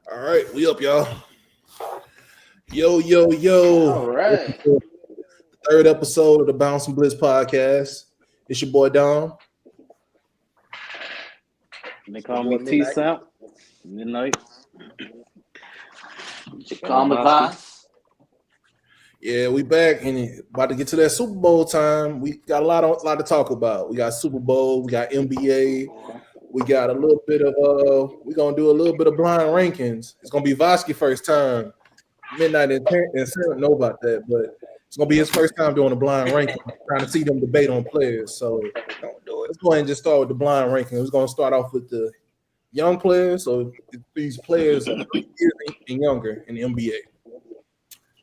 All right, we up, y'all. Yo, yo, yo. All right. Welcome to the third episode of the Bounce and Blitz podcast. It's your boy Dom. They call me T Samp. Midnight. Call me Voss. Yeah, we back and about to get to that Super Bowl time. We got a lot to talk about. We got Super Bowl, we got NBA, we got a little bit of we're gonna do a little bit of blind rankings. It's gonna be Vosky first time. Midnight and Sam know about that, but it's gonna be his first time doing a blind ranking, trying to see them debate on players. So let's go ahead and just start with the blind ranking. We're gonna start off with the young players. So these players are 3 years and younger in the NBA.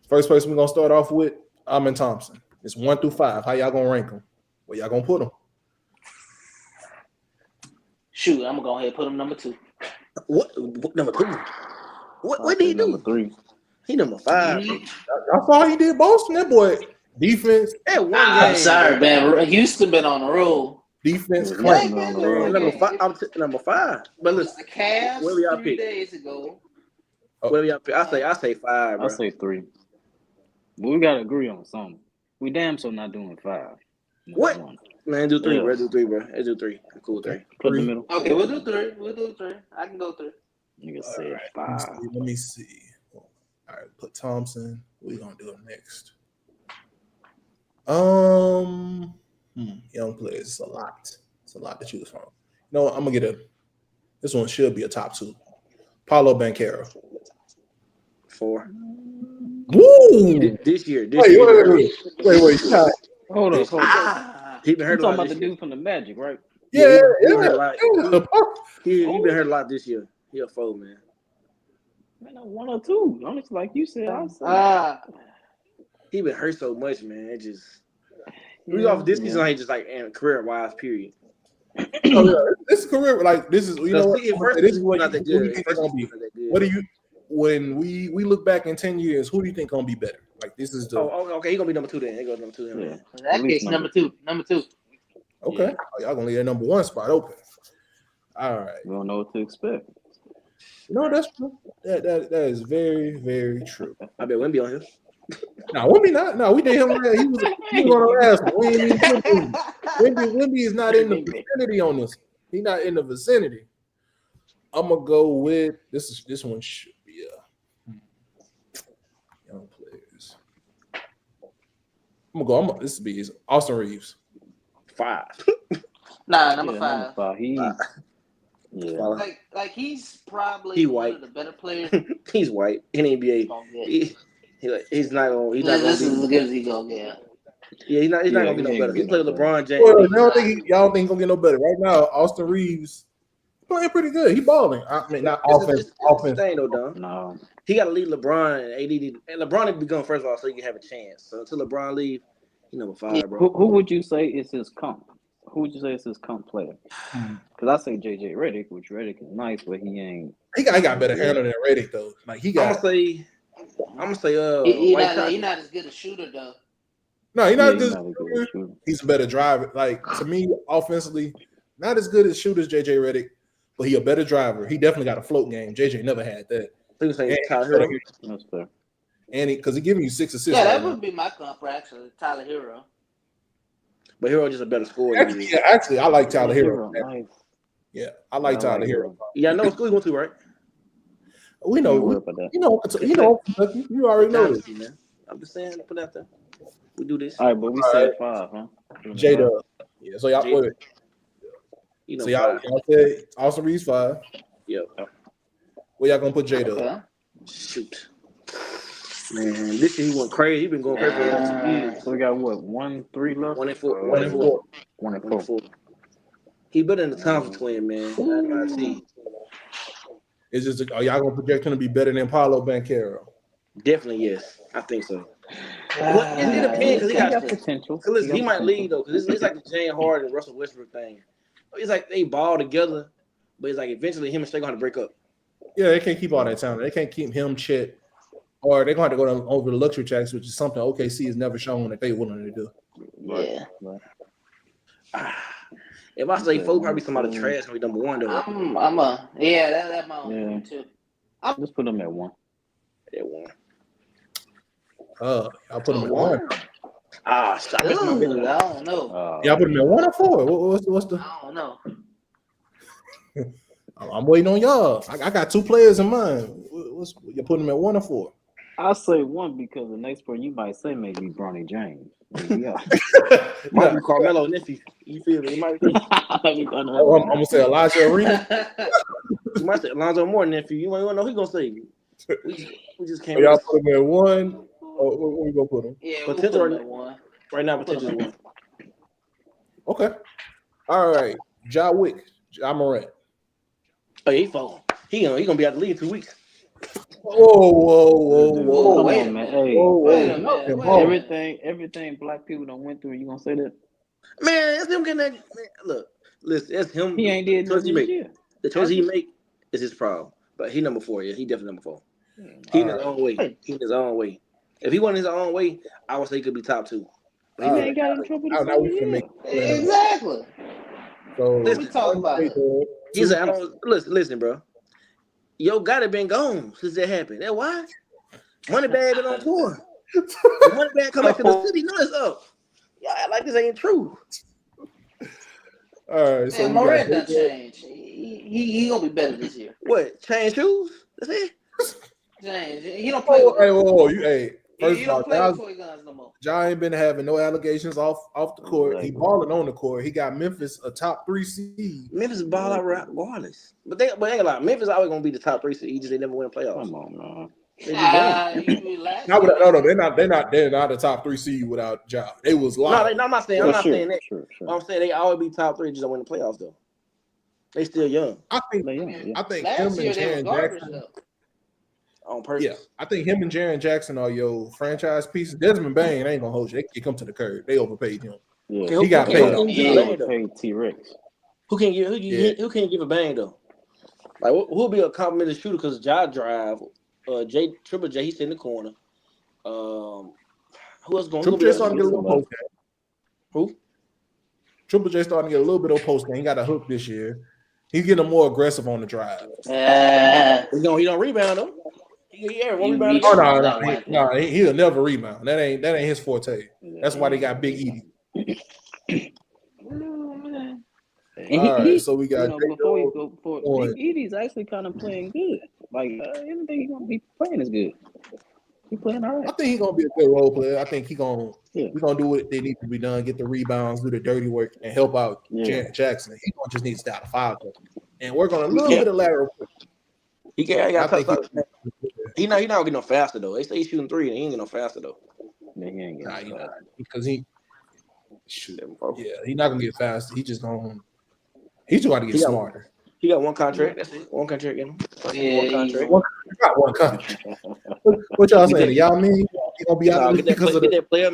First person we're gonna start off with, Amin Thompson. It's 1 through 5. How y'all gonna rank them? Where y'all gonna put them? Shoot, I'm gonna go ahead and put him number 2. What number 2? What did he do? Number 3. He number 5. I saw he did Boston. That boy defense. That one game. I'm sorry, man. Houston been on the roll. Defense. Right, Claim. man. Number 5. I'm number 5. But The listen, Cavs where we y'all 3 pick? days ago. Where y'all pick? I say 5, bro. I say 3. But we gotta agree on something. We damn so not doing 5. What? One. Man, do 3, Yeah. bro. Do 3, bro. Let's do 3. Cool with 3. Put in the middle. Okay, we'll do 3. We'll do 3. I can go 3. Nigga All said right, 5. let me see. All right, put Thompson. What we gonna do next? Young players. It's a lot. It's a lot to choose from. You know what? I'm gonna get this one should be a top 2. Paulo Banchero. 4. Woo! This year. Wait. Hold up. He been You hurt a talking lot about this the year. dude from the Magic, right? Yeah. He been hurt a lot. He been hurt a lot this year. He a 4, man. Man, 1 or 2. Honestly, like you said, I said. He been hurt so much, man. It just we off this season ain't just like career wise period. This career, like this is you know what? This is what not that who do good. you think it's gonna be? What do you when we look back in 10 years? Who do you think gonna be better? Like this is the Okay. He gonna be number 2 then. He goes number 2 then. Yeah. That case, number 2. Number 2. okay. Yeah. Oh, y'all gonna leave that number 1 spot open. All right. We don't know what to expect. No, that's true. That is very, very true. I bet Wemby on here. No, Wemby not. No, we did him. He was on the last one. We ain't even put him. Wemby is not in the vicinity on this. He's not in the vicinity. I'm gonna go with this one should be young players. This will be Austin Reeves. 5. Nah, number Yeah, 5. Number 5. Yeah. Like he's probably He one white. of the better players. He's white in the NBA. He's not gonna. He's not This is gonna as good as he gonna get. Yeah, he's not gonna get no he better. ain't He get played no LeBron James. Well, y'all think he's gonna get no better right now. Austin Reeves playing pretty good. He balling. I mean, not offense. Thing though, Don. No. He got to lead LeBron and AD. And LeBron need to be gone first of all, so he can have a chance. So until LeBron leave, he number 5, bro. Who would you say is his comp? Who would you say is his comp player? Because I say JJ Redick, which Redick is nice, but he ain't. He got better handle than Redick though. Like he got. I'm gonna say He not as good a shooter though. No, he's not he's just. not a good shooter. He's a better driver. Like to me, offensively, not as good as shooters JJ Redick, but he a better driver. He definitely got a float game. JJ never had that. He was saying Tyler Hero. That's fair. And because he giving you 6 assists. Yeah, right that now. would be my comp actually, Tyler Hero. But Hero just a better scorer. Actually, I like Tyler Hero. Nice. Yeah, I like Tyler Hero. Yeah, I know what school he went to, right? We know. Don't worry about that. You already know this. Man. I'm just saying, put it out there. We do this. All right, but we said 5, huh? J-Dub. Yeah, so y'all wait. You know, So y'all said Austin Reeves 5. Yep. Where y'all gonna put J-Dub? Okay. Shoot. Man, this year he went crazy. He been going crazy for the last 2 years. So we got what? 1-3 left. 1 and 4. 1 and 4. 1 and 4. He better than the Thompson twin, man. I see. It's just are y'all gonna project him to be better than Paulo Banchero? Definitely yes. I think so. But it depends because he got potential. Cause listen, he might lead though, because it's like the Jane Harden and Russell Westbrook thing. It's like they ball together, but it's like eventually him and Shea gonna have to break up. Yeah, they can't keep all that talent. They can't keep him, Chet, or they're gonna have to go over the luxury tax, which is something OKC has never shown that they're willing to do. Yeah. If I say 4, probably somebody trash gonna be number 1 though. That my own too. Just put them at 1. At 1. I'll put him at 1. Stop it. I don't know. Y'all put him at 1 or 4? What's the? I don't know. I'm waiting on y'all. I got 2 players in mind. You putting him at 1 or 4? I'll say 1 because the next person you might say maybe Bronny James. Yeah. Might be Carmelo nephew. You feel me? It might be. I'm gonna say Elijah Arena. You might say Alonzo Moore nephew. You might want to know who gonna say. We just can't. Y'all put him at 1. Where we gonna put him? Yeah, Potential we'll put him at 1. Right now, potential 1. Okay. All right. Ja Wick. Ja Morant. Oh, he falling. He gonna be out the league in 2 weeks. Whoa. Come wait on, a man. minute. Hey, Wait a minute. everything black people don't went through. You gonna say that? Man, it's him getting that. Man, look, listen, it's him. He ain't did nothing this year. The choice he make is his problem. But he number 4. Yeah, he definitely number 4. He in his own way. He in his own way. If he wasn't his own way, I would say he could be top 2. But he ain't got in trouble this year. Exactly. So What we talking about? He said, "I don't listen, bro. Yo, gotta been gone since that happened. That why? Moneybag been on tour. Moneybag come back to the city. No, it's up. Y'all act like this ain't true. All right, so Morant done changed. He gonna be better this year. What? Change shoes? That's it. Change. He don't play. First He of all, don't play with toy guns no more. Ja ain't been having no allegations off the court. He balling on the court. He got Memphis a top 3 seed. Memphis ball out regardless. But ain't a lot. Memphis always gonna be the top 3 seed. He just they never win playoffs. Come on, man. No, they're not the top 3 seed without Ja. They was live. No, I'm not saying that. Sure. I'm saying they always be top 3, just don't win the playoffs though. They still young. I think last year they were garbage though. On purpose. Yeah, I think him and Jaren Jackson are your franchise pieces. Desmond Bain ain't gonna hold you. They kick him to the curb. They overpaid him. Yeah. He got paid. He overpaid T-Rex. Who can't give a bang though? Like who'll be a complimentary shooter because Ja drive, Triple J, he's in the corner. Who else going? Triple J starting to get a little post game. Who? Triple J starting to get a little bit of post game. He got a hook this year. He's getting more aggressive on the drive. He don't rebound though. Rebound. Oh no, he'll never rebound. That ain't his forte. That's why they got Big Edie. All right, so we got Big Edie's actually kind of playing good. Like I didn't think he's gonna be playing as good. He's playing all right. I think he's gonna be a good role player. I think he's gonna do what they need to be done, get the rebounds, do the dirty work, and help out Jaren Jackson. He's gonna just need to stay out of foul and work on a little bit of lateral. He's not getting no faster though. They say he's shooting 3 and he ain't getting no faster though. Man, he ain't getting no faster. Because he's not gonna get faster. He's just gonna get smarter. He got one contract. That's it. One contract in him. One contract. What y'all saying? Y'all mean he gonna be out because of that player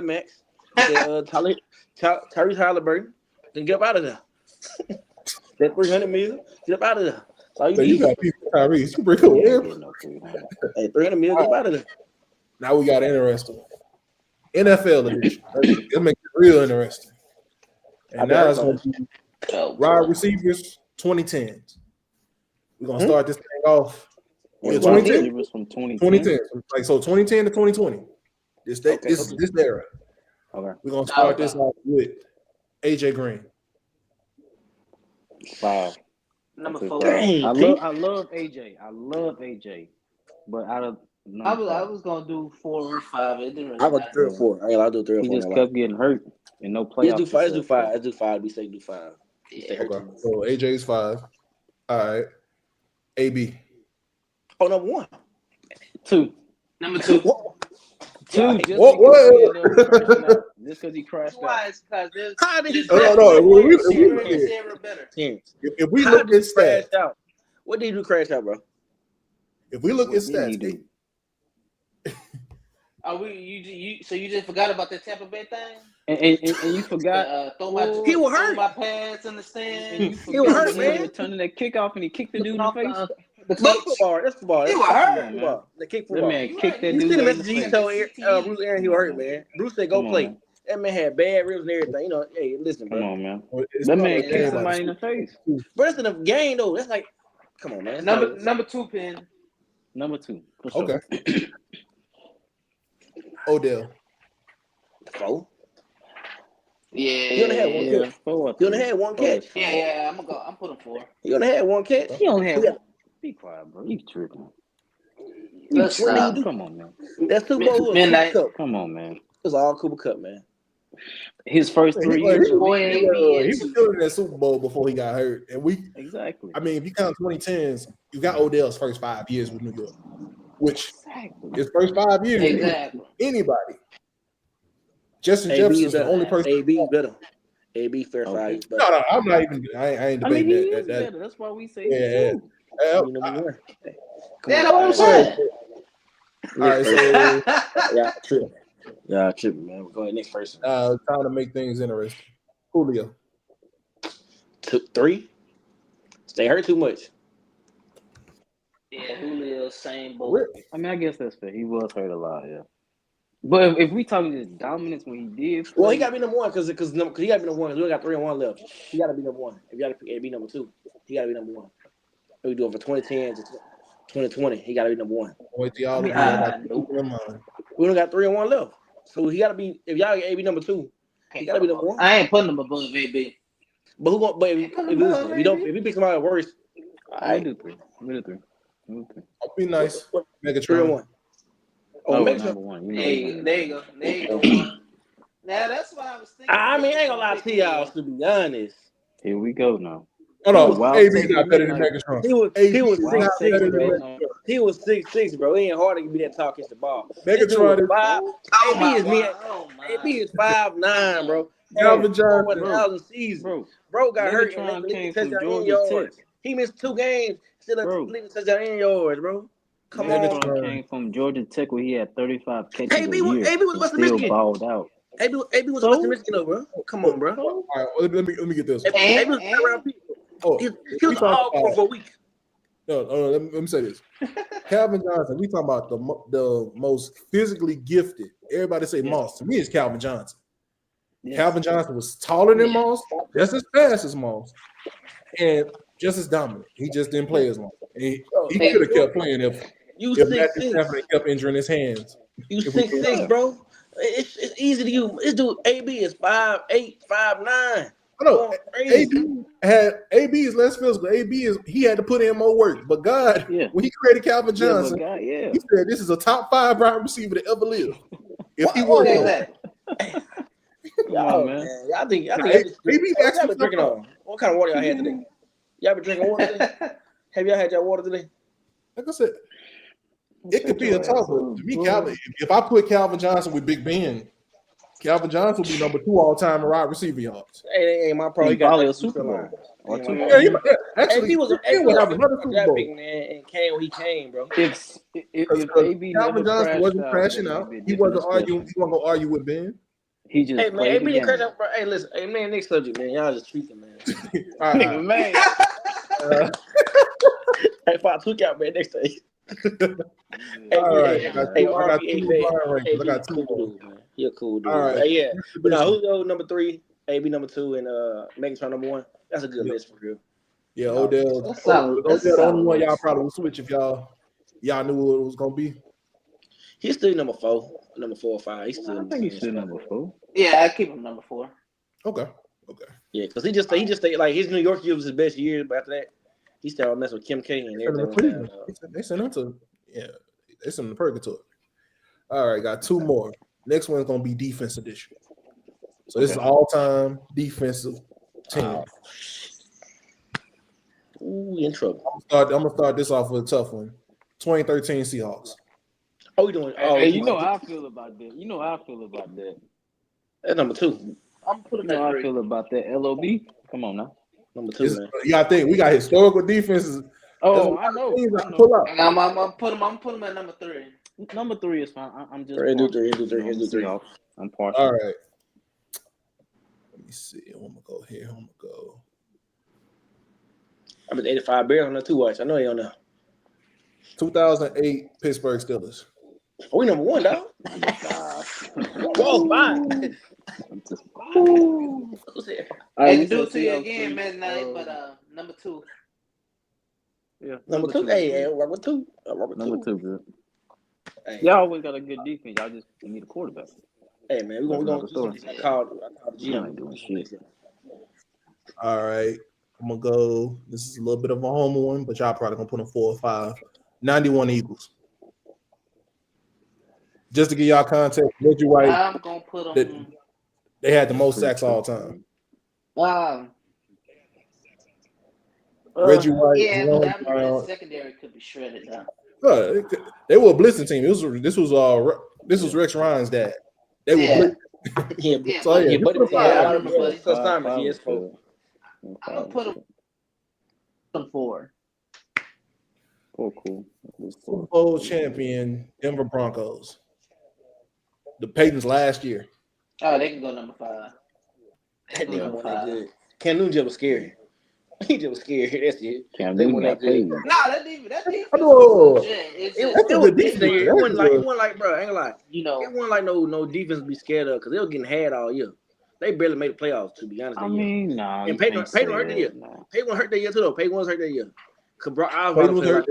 max? Get Tyrese Halliburton. Then get up out of there. That $300 million. Get up out of there. So you got people Tyrese. You break away. Hey, $300 million. Get out of there. Now we got interesting NFL edition. It'll make it real interesting. And now it's gonna be wide receivers 2010s. We're gonna start this thing off. 2010 from 2010. Like so 2010 to 2020. This era. Okay. We're gonna start this off with AJ Green. 5. Number 4. I love AJ. But out of I was gonna do 4 or 5. It didn't really I go 3 or 4. I'll do 3 or 4. He just kept getting hurt and no playoffs. Let's do 5. Let's do 5. We say do 5. Okay. So AJ's 5. All right. AB. Oh, number 1. 2. Number 2. 2. Just because he crashed out. How did he? If we look at stats, what did he do? Crash out, bro. If we look at stats, So you just forgot about the Tampa Bay thing? And you forgot he was hurt. My pads in the stand. He was hurt, man. Returning that kickoff and he kicked the dude in the face. That's football. He was hurt. The kick football. That man kicked that dude You see the in the message he face. told Bruce Aaron he was hurt, man. Bruce said go play. That man had bad ribs and everything. You know, hey, listen, bro. Come on, man. That man kicked somebody in the face. But it's in a game though. That's like Come on, man. Number 2 pin. Number 2. For sure. Okay. Odell. 4. Yeah. He only had one catch. 4. He only had one catch. Yeah. I'm putting 4. He only had one catch. He only had one. Be quiet, bro. You tripping. Let's stop. Come on, man. That Super Bowl was Midnight. Cooper Cup. Come on, man. It was all Cooper Cup, man. His first 3 He years. was killing that Super Bowl before he got hurt. And Exactly. I mean, if you count 2010s, you got Odell's first 5 years with New York, which his first 5 years, Exactly. anybody. Justin Jefferson's the only person. AB better. AB fair 5 years better. No, I'm not even. I ain't I mean, debating he that. is better. That's why we say Yeah. he's 2. You know what That's what I'm saying. All right, so Yeah, tripping, man. We'll go ahead next person. trying to make things interesting. Julio. 3. Stay hurt too much. Yeah, Julio, same boat. I mean, I guess that's fair. He was hurt a lot, yeah. But if we talking his dominance when he did, Well, he got to be number 1 because he got to be number 1. We only got 3 and 1 left. He got to be number 1. If you got to pick AB number 2, he got to be number 1. If we do it for 2010 to 2020, he got to be number 1. Wait till y'all. We only got 3 and 1 left, so he got to be. If y'all get AB number 2, he got to be number 1. I ain't putting him above AB. But who going? But if we pick somebody worse, I do 3. We do 3. I'll be nice. Make it 3 and 3 1. Oh, make number 1. Hey, there you go. Now that's what I was thinking. I mean, I ain't gonna lie to y'all. To be honest, Here we go now. Hold on, AB's not better than Megatron. he was 6'6", bro. bro. He was 6'6", bro. It ain't hard to be that tall against the ball. Megatron is 5. AB is me. Oh my. AB is 5'9", bro. Calvin Johnson. 1,000 season. Bro got hurt and came touchdown from in Georgia yards. Tech. He missed 2 games. Still a touchdown in yards, bro. Come on. Megatron came from Georgia Tech where he had 35 catches AB a was year. Western Still Michigan. balled out. AB was Western Michigan, though, bro. Come on, bro. All right, well, let me get this. AB was around people. Oh, He was all for a week. no, let me say this. Calvin Johnson, we talking about the most physically gifted. Everybody say Moss. To me, it's Calvin Johnson. Yeah. Calvin Johnson was taller than Moss, just as fast as Moss, and just as dominant. He just didn't play as long. He could have kept playing if Matthew Stafford kept injuring his hands. You 6'6", bro. It's easy to you. This dude AB is 5'8", 5'9". I know. AB is less physical. He had to put in more work. But God, when he created Calvin Johnson, he said this is a top 5 wide receiver to ever live. If he was that. Man. I think AB y'all been drinking on. What kind of water y'all had today? Y'all been drinking water today? Have y'all had your water today? Like I said, it could be a tough one. To me, Calvin, if I put Calvin Johnson with Big Ben, Calvin Johnson will be number 2 all time in wide receiver yards. Hey, my pro. He got a Super Bowl. Actually, he was another Super Bowl. And came when he came, bro. If AB Calvin Johnson wasn't crashing out, he wasn't arguing. He wasn't gonna argue with Ben. He just hey man, AB didn't crash out, bro. Hey, listen, hey man, next subject, man. Y'all just tweaking, man. All right. Man. Hey, 5 took out, man. Next day. All right. I got 2 more. You're cool, dude. All right. Hey, yeah. But now, Julio number 3, AB number 2, and Megatron number 1. That's a good list for real. Yeah, Odell. That's solid. Odell, the only one y'all probably would switch if y'all knew what it was gonna be. He's still number 4 or 5. He's still. I think he's still number 4. Yeah, I keep him number 4. Okay. Yeah, because he just stayed like his New York year was his best year, but after that, he started messing with Kim K and everything. They sent him to they sent him to purgatory. All right, got 2 more. Next one's gonna be defense edition. So this is all-time defensive team. Ooh, in trouble. I'm gonna start this off with a tough one. 2013 Seahawks. Oh, we doing? Oh, hey, you know how I feel about that. That's number 2. I'm putting how I feel about that. LOB. Come on now. Number 2, man. Yeah, I think we got historical defenses. Oh, I know. Pull up. I'm putting him at number 3. Number 3 is fine. I'm just. Do 3. I'm partial. All right. Let me see. I'm gonna go here. I'm gonna go. I'm at 85 Bears on the 2 watch. I know he on there. 2008 Pittsburgh Steelers. Oh, we number 1, dog. Whoa, fine. I can do it to you again, midnight, but number 2. Yeah, Number two. Hey, number two. Number two, good. Hey. Y'all always got a good defense. Y'all just need a quarterback. Hey man, we're gonna call the Y'all GM. ain't doing shit. All right. I'm gonna go. This is a little bit of a homer one, but y'all probably gonna put them 4 or 5. 91 Eagles. Just to give y'all context, Reggie White. I'm gonna put them. They had the most sacks all time. Reggie White. Yeah, but that secondary could be shredded now. They were a blitzing team. This was Rex Ryan's dad. They were blitzing. I remember Buddy. Yes, I'm gonna put them 4. Oh, cool. Super Bowl champion Denver Broncos. The Peyton's last year. Oh, they can go number 5. That nigga won that good. Cam Newton was scary. He just was scared. That's it. Cam Newton got paid. Nah, that defense was legit. It was decent. It wasn't like, bro, I ain't gonna lie. It wasn't like no defense to be scared of because they were getting had all year. They barely made the playoffs, to be honest. Nah. And Peyton hurt that year. Peyton hurt that year too, though. Peyton was hurt that year. Peyton was hurt.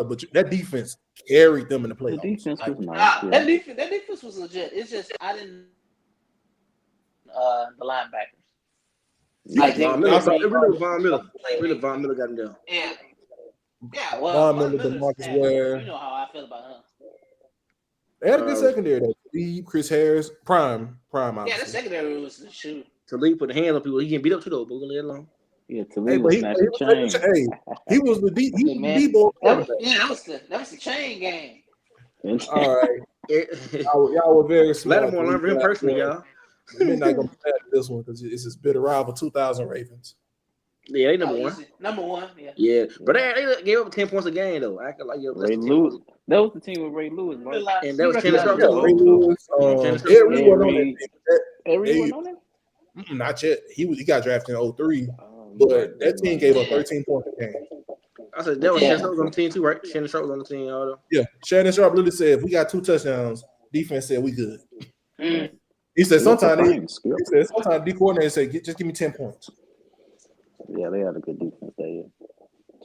But that defense carried them in the playoffs. The defense was nice. That defense was legit. It's just I didn't. The linebackers. Von Miller got him down. Yeah. Well, Von Miller, DeMarcus Ware. You know how I feel about him. They had a good secondary though. Chris Harris, prime. Obviously. Yeah, the secondary was the shoot. Talib put the hands on people. He getting beat up too though, but we're gonna let it alone. Yeah, Talib was snatching chain. He was the D-boy. That was the chain game. All right. Y'all were very smart. Lattimore learned from him personally, y'all. We're not gonna play this one because it's this bitter rival 2000 Ravens. Yeah, they number 1. Number 1, yeah. But they gave up 10 points a game though. I could like Ray Lewis. That was the team with Ray Lewis, bro. And that was Shannon Sharp too. Ray Lewis. Everyone on it? Not yet. He got drafted in 03. But that team gave up 13 points a game. I said that was Shannon Sharp was on the team too, right? Shannon Sharp was on the team. Yeah. Shannon Sharp literally said if we got 2 touchdowns, defense said we good. He said sometimes D coordinator said just give me 10 points. Yeah, they had a good defense that year.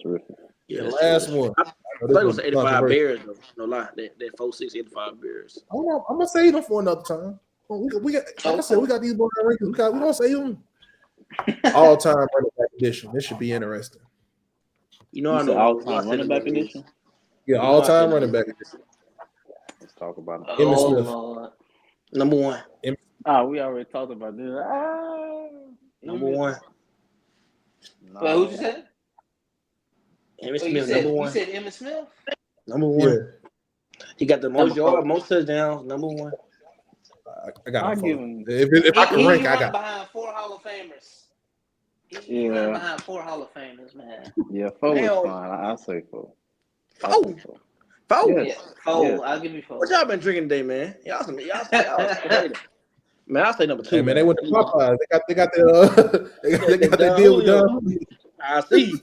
Terrific. Yeah, the last one. I thought it was 85 Bears though. No lie. That 4-6 85 Bears. I'm gonna save them for another time. We got like I said, we got these boys rankings. We gonna save them. All time running back edition. This should be interesting. You know, I know all time running back edition. Yeah, all time running back edition. Let's talk about it. Emmitt Smith. Number 1. We already talked about this. Number 1. Well, who'd you say? Emmitt Smith, number 1. You said Emmitt Smith? Number 1. Yeah. He got the most yards, most touchdowns. Number 1. I got him. If I can rank, I got behind 4 Hall of Famers. He ran behind 4 Hall of Famers, man. Yeah, 4 is fine. I'll say 4. 4? 4? Yeah, 4. I'll give you 4. What y'all been drinking today, man? Y'all man, I'll say number 2. Hey, man, they went to Popeyes. They got the deal with them. I see.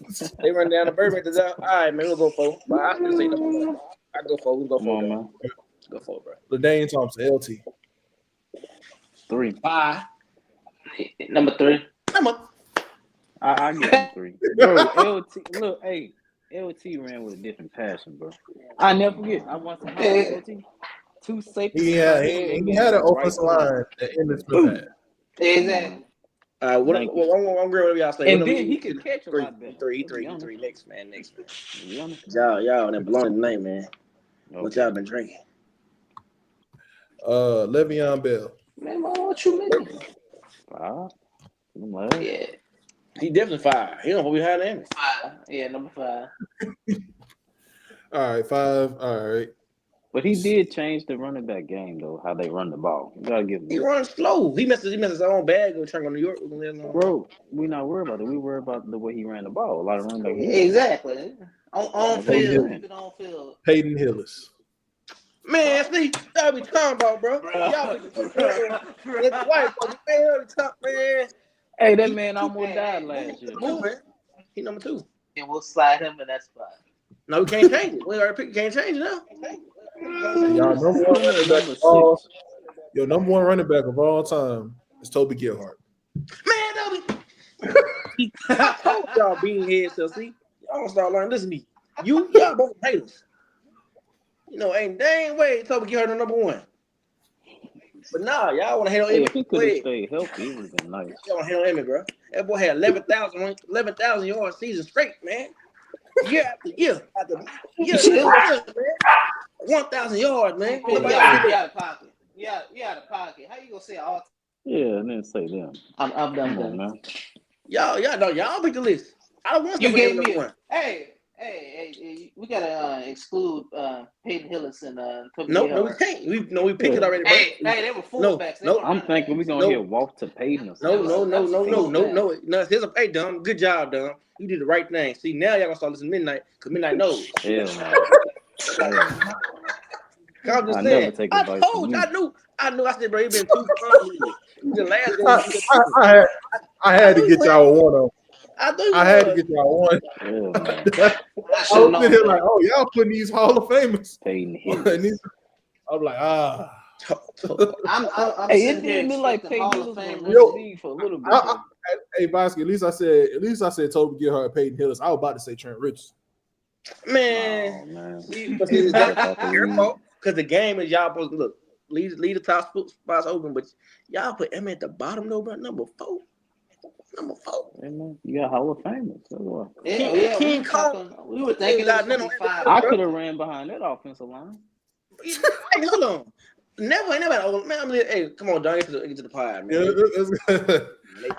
They run down the bourbon to the. All right, man, we'll go 4. But I still say number 1. I go 4. We'll go 4, man. Go 4, bro. LaDainian Thompson, LT. 3. 5. Number 3. I give him 3. Bro, LT. Look, hey, LT ran with a different passion, bro. I never forget. I watched some LT. 2 safeties. He had an offensive line that Emmitt Smith had. Exactly. One girl, y'all say. And then he could catch a lot better. 3. Next man. Y'all that belong tonight, man. Okay. What y'all been drinking? Le'Veon Bell. Man, what you mean? 5. Yeah. He definitely 5. He don't know behind him. 5. Yeah, number 5. All right, 5. All right. But he did change the running back game, though, how they run the ball. You gotta give him. He runs slow. He messed his own bag and trying to go to New York. Bro, we're not worried about it. We worry about the way he ran the ball. A lot of running backs. Exactly. On field. Peyton Hillis. Man, see, y'all be talking about, bro. Y'all be the white boy, man. Hey, that man almost died last year. He number 2. And we'll slide him in that spot. No, we can't change it. We already picked. Can't change it now. Y'all number 1 running back your number 1 running back of all time is Toby Gilhart. Man, I told y'all being here, so see. I'm gonna start learning. Listen to me. Y'all both haters. You know, ain't dang way Toby get her the number one. But nah, y'all want to hate on Hey, Emmett. if he could have stayed healthy, it would have been nice. Y'all want to hate on Emmett, bro. That boy had 11,000 yards season straight, man. Year after year after year, man. 1,000 yards, man. You out of pocket. You out of pocket. How you gonna say all? Yeah, and then say them. I'm done, man. Y'all pick the list. I don't want you to gave number me one. Hey, we gotta exclude Peyton Hillis and Toby. No, we can't. We picked it already. Hey, they were fullbacks. No, I'm thinking we're gonna hear Walter Payton or something. No. Here's a hey, Dom. Good job, Dom. You did the right thing. See, now y'all gonna start listening to Midnight because Midnight knows. Hell no. I'm just saying. Never take advice from you. I knew. I said, bro, you been too funny. The last game. I had to get y'all one of them. I had to get y'all one. Yeah, I was sitting here like, oh, y'all putting these Hall of Famers. I'm like, I'm hey, it didn't look like Peyton Hillis was for a little bit. Hey, Bosky, at least I said Toby get her a Peyton Hillis. I was about to say Trent Richardson. Man. But it's your fault because the game is y'all supposed to look. Leave the top spots open, but y'all put Emma at the bottom though, bro. Number 4. You got Hall of Famers. King Kong. We were thinking that I could have ran behind that offensive line. Hey, hold on. Never. Man, hey, come on, Don. Get to the pie, man. Yeah,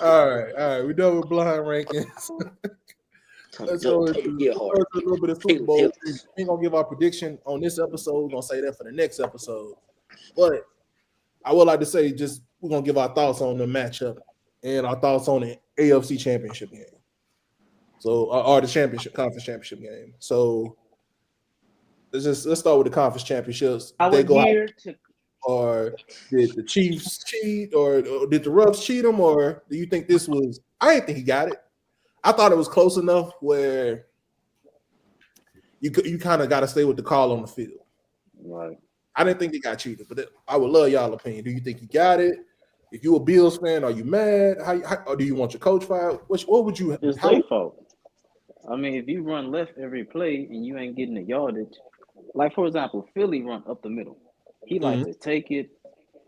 all right. We done with blind rankings. Let's go into a little bit of Super Bowl. We ain't gonna give our prediction on this episode. We're gonna say that for the next episode. But I would like to say we're gonna give our thoughts on the matchup and our thoughts on the AFC Championship game. So, or the conference championship game. So, let's start with the conference championships. Or did the Chiefs cheat, or did the Ruffs cheat them, or do you think this was? I didn't think he got it. I thought it was close enough where you kind of got to stay with the call on the field. Right. I didn't think he got cheated, but I would love y'all opinion. Do you think he got it? If you a Bills fan, are you mad? How or do you want your coach fired? What would you? It's their fault. I mean, if you run left every play and you ain't getting the yardage, like for example, Philly run up the middle. He likes to take it,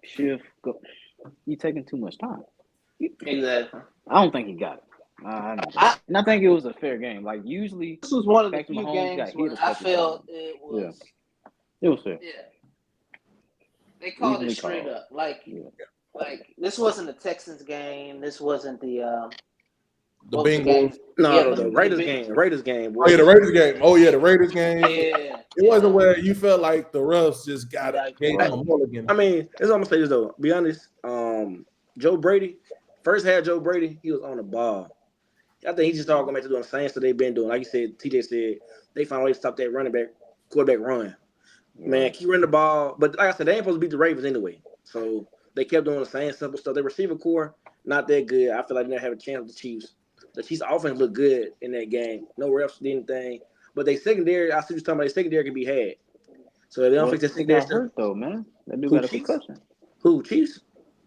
shift, go. You taking too much time. Exactly. I don't think he got it. And I think it was a fair game. Like usually, this was one of the few games where I felt it was. Yeah. It was fair. Yeah. They called it straight up. Like this wasn't the Texans game. This wasn't the Bengals. The Raiders game. Oh yeah, the Raiders game. The Raiders game. Yeah. It wasn't where you felt like the Ruffs just got it. I mean, I'm gonna say this though. Be honest, Joe Brady, first had Joe Brady, he was on the ball. I think he just started going back to doing the same stuff they've been doing. Like you said, TJ said, they found a way to stop that quarterback run. Man, keep running the ball. But like I said, they ain't supposed to beat the Ravens anyway. So they kept doing the same simple stuff. Their receiver core, not that good. I feel like they didn't have a chance with the Chiefs. The Chiefs' offense looked good in that game. No refs did anything. But they secondary, I see you talking about, their secondary can be had. So if they don't fix their secondary stuff. Hurt though, man. That dude got a concussion. Who, Chiefs?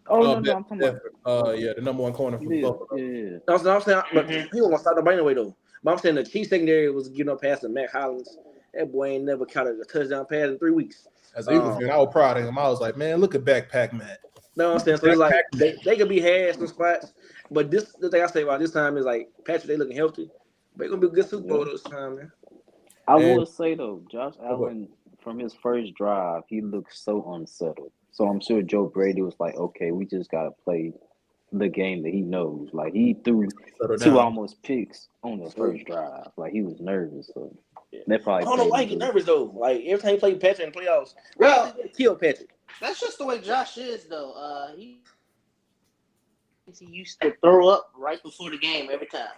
Oh, no, I'm talking about. The number one corner for Buffalo. Yeah. I'm saying, but he wasn't gonna start nobody anyway though. But I'm saying the Chiefs secondary was giving up passes to Mac Hollins. That boy ain't never caught a touchdown pass in 3 weeks. As an Eagles fan, I was proud of him. I was like, man, look at backpack Matt. No, I'm saying so it's like they could be had some spots, but the thing I say about this time is like Patrick, they looking healthy, but it's gonna be a good Super Bowl this time, man. I will say though, Josh Allen from his first drive, he looked so unsettled. So I'm sure Joe Brady was like, okay, we just gotta play the game that he knows. Like he threw 2 almost picks on the first drive. Like he was nervous. So that probably. I don't know why he get nervous though. Like every time he played Patrick in the playoffs, kill Patrick. That's just the way Josh is though. He used to throw up right before the game every time.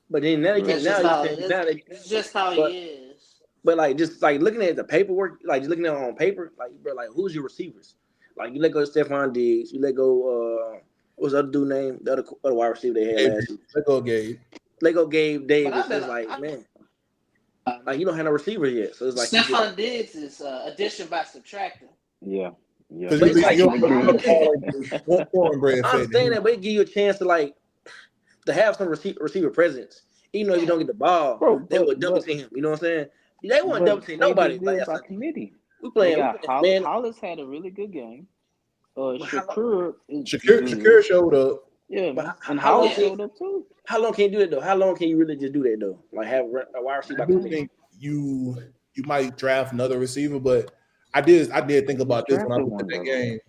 But then now he can't. It's just how he is. But like just like looking at the paperwork, like just looking at it on paper, like bro, like who's your receivers? Like you let go of Stephon Diggs, you let go. What's the other dude name? The other wide receiver they had last year. Let go Gabe Davis. It's like man, like you don't have no receiver yet, so it's like Stephon Diggs is addition by subtraction. Yeah. But it's like I understand that, but it give you a chance to have some receiver presence. Even though if you don't get the ball, Bro, they would double team him. You know what I'm saying? They wouldn't double team nobody. They did by committee. We playing, man. Hollis had a really good game. Shakur Shakur showed up. Yeah, but and Hollis showed up too. How long can you do it though? How long can you really just do that though? Like have a wide receiver? I do think you might draft another receiver, but I did think about this when I looked at that game.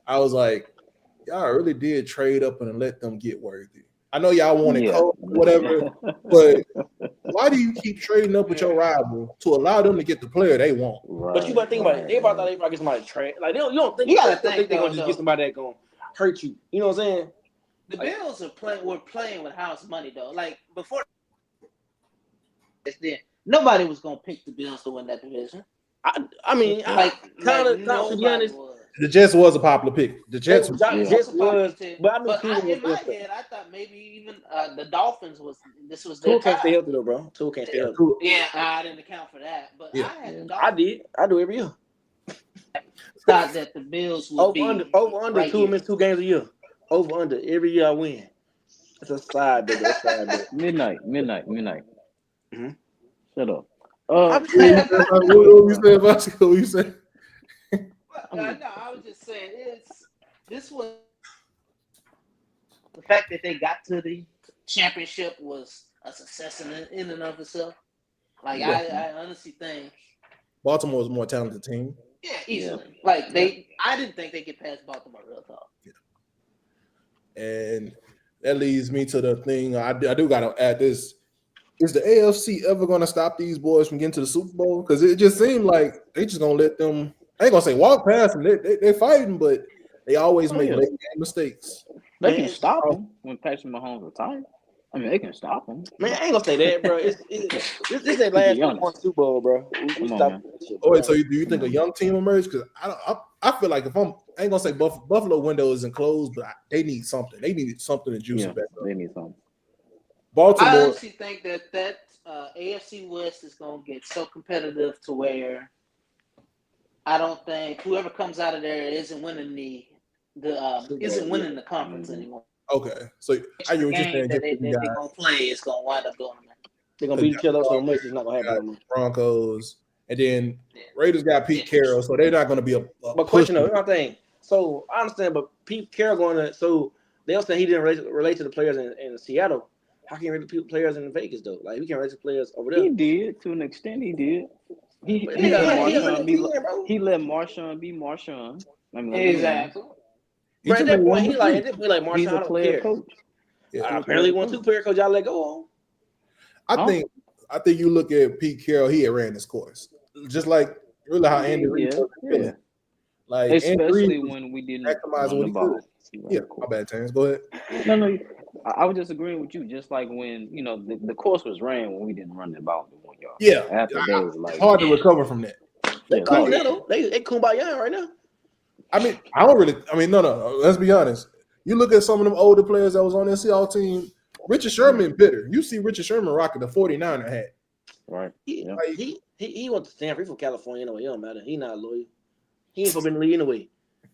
I was like, y'all really did trade up and let them get Worthy. I know y'all wanted Cole, whatever, but why do you keep trading up with your rival to allow them to get the player they want? Right, but you got to think about it. They thought they get somebody trade. Like you don't think you gotta think they're gonna just get somebody that's gonna hurt you. You know what I'm saying? The Bills were playing with house money though. Like before, then nobody was gonna pick the Bills to win that division. I mean, to be honest. The Jets was a popular pick. The Jets was, but I knew in my head, I thought maybe even the Dolphins was their Tua can't stay healthy though, bro. Tua can't stay healthy. Yeah, I didn't account for that, but I did. I do every year. Thought that the Bills would over under 2 minutes, 2 games a year. Over under every year I win. That's a side bet. Midnight. Mm-hmm. Shut up. what you say? No, I was just saying this was the fact that they got to the championship was a success in and of itself. Like I honestly think Baltimore was a more talented team. Yeah, easily. Yeah. Like I didn't think they could pass Baltimore real talk. Yeah. And that leads me to the thing I do got to add this. Is the AFC ever going to stop these boys from getting to the Super Bowl? Because it just seemed like they just going to let them. I ain't gonna say walk past them. They're fighting, but they always make late game mistakes. They can stop them when Patrick Mahomes retires. I mean, they can stop them. Man, I ain't gonna say that, bro. This ain't last one Super Bowl, bro. Wait, so do you think a young team emerge? Because I feel like I ain't gonna say Buffalo window isn't closed, but they need something. They need something to juice it back up. They need something. Baltimore. I honestly think that AFC West is gonna get so competitive to where I don't think whoever comes out of there isn't winning the conference anymore. Okay, so I hear what you're saying. They're gonna play is gonna wind up going. They're gonna beat each other so much it's not gonna happen. Broncos, and then Raiders got Pete Carroll, so they're not gonna be a but question though, one thing. So I understand, but Pete Carroll going to they'll say he didn't relate to the players in Seattle. How can he relate to players in Vegas though? Like we can relate to players over there. He did to an extent. He did. He let Marshawn be Marshawn. I mean, exactly. But at that point, he like Marshawn. He's a player coach. Yeah, apparently, 1, 2 player coach. Y'all let go on. I think you look at Pete Carroll. He had ran his course, just like really how Andy Reid. Yeah. Like especially when we didn't maximize what he could. Yeah, my bad, Terrence. Go ahead. No. I was just agreeing with you. Just like when the course was ran when we didn't run the ball the 1 yard. Yeah, after they was like hard to recover from that. They cool now though. They kumbaya right now. I mean, no. Let's be honest. You look at some of them older players that was on that Seattle team. Richard Sherman bitter. You see Richard Sherman rocking the 49er hat. Right. He went to Stanford. He's from California anyway. It don't matter. He not loyal. He ain't from the league anyway.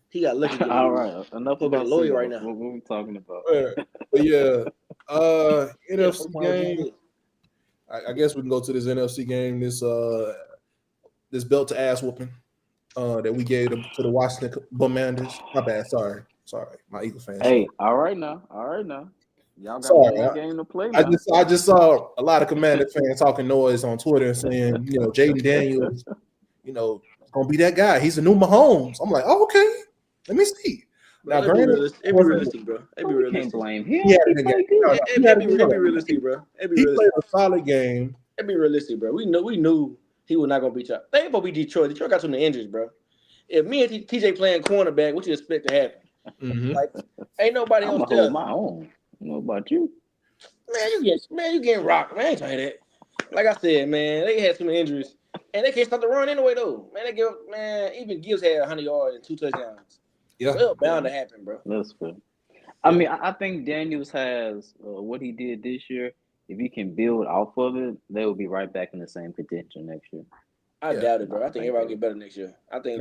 He got lucky. All right. Enough about loyal right now. What we talking about? But yeah, NFC game. I guess we can go to this NFC game. This belt to ass whooping that we gave to the Washington Commanders. My bad. Sorry, my Eagle fans. Hey, all right now. Y'all got one game to play. I just saw a lot of Commander fans talking noise on Twitter saying, Jaden Daniels, gonna be that guy. He's a new Mahomes. I'm like, oh, okay. Let me see. Now, granted, it be realistic, bro. It be realistic. Can't blame him. It be realistic, bro. He played a solid game. It be realistic, bro. We knew he was not gonna beat y'all. They ain't gonna beat Detroit. Detroit got too many injuries, bro. If me and TJ playing cornerback, what you expect to happen? Mm-hmm. Like, ain't nobody else there. I'm my own. I don't know about you. Man, you getting rocked. Man, I ain't trying that. Like I said, man, they had too many injuries. And they can't stop the run anyway, though. Even Gibbs had 100 yards and 2 touchdowns. Yeah. Well, bound to happen, bro. That's good. I mean, I think Daniels has what he did this year. If he can build off of it, they will be right back in the same contention next year. I doubt it, bro. I think everybody will get better next year. I think